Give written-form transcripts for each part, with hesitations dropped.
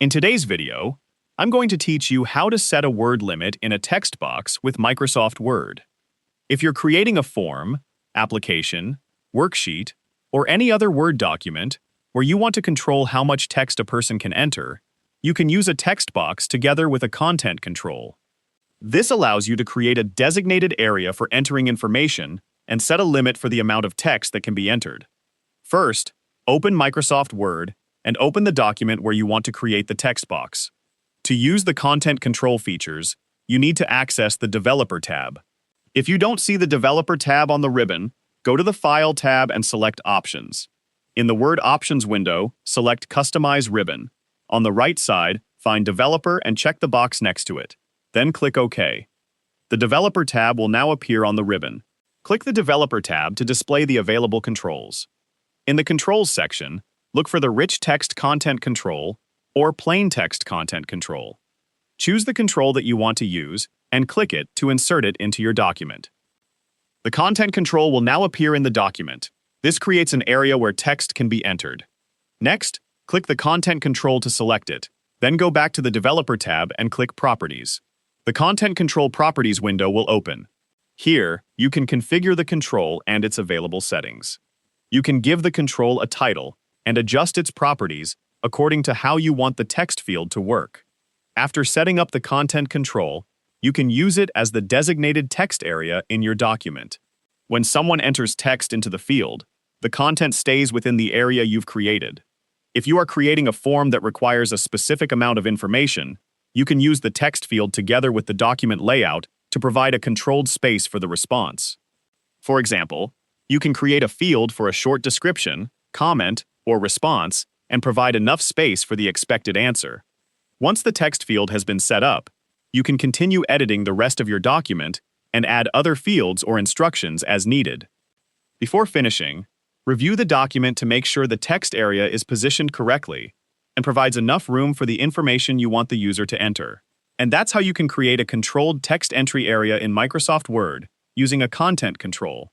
In today's video, I'm going to teach you how to set a word limit in a text box with Microsoft Word. If you're creating a form, application, worksheet, or any other Word document where you want to control how much text a person can enter, you can use a text box together with a content control. This allows you to create a designated area for entering information and set a limit for the amount of text that can be entered. First, open Microsoft Word and open the document where you want to create the text box. To use the content control features, you need to access the Developer tab. If you don't see the Developer tab on the ribbon, go to the File tab and select Options. In the Word Options window, select Customize Ribbon. On the right side, find Developer and check the box next to it. Then click OK. The Developer tab will now appear on the ribbon. Click the Developer tab to display the available controls. In the Controls section, look for the Rich Text Content Control or Plain Text Content Control. Choose the control that you want to use and click it to insert it into your document. The content control will now appear in the document. This creates an area where text can be entered. Next, click the content control to select it. Then go back to the Developer tab and click Properties. The Content Control Properties window will open. Here, you can configure the control and its available settings. You can give the control a title and adjust its properties according to how you want the text field to work. After setting up the content control, you can use it as the designated text area in your document. When someone enters text into the field, the content stays within the area you've created. If you are creating a form that requires a specific amount of information, you can use the text field together with the document layout to provide a controlled space for the response. For example, you can create a field for a short description, comment, or response and provide enough space for the expected answer. Once the text field has been set up, you can continue editing the rest of your document and add other fields or instructions as needed. Before finishing, review the document to make sure the text area is positioned correctly and provides enough room for the information you want the user to enter. And that's how you can create a controlled text entry area in Microsoft Word using a content control.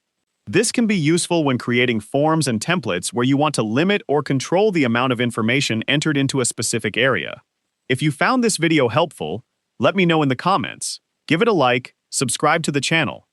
This can be useful when creating forms and templates where you want to limit or control the amount of information entered into a specific area. If you found this video helpful, let me know in the comments. Give it a like, subscribe to the channel,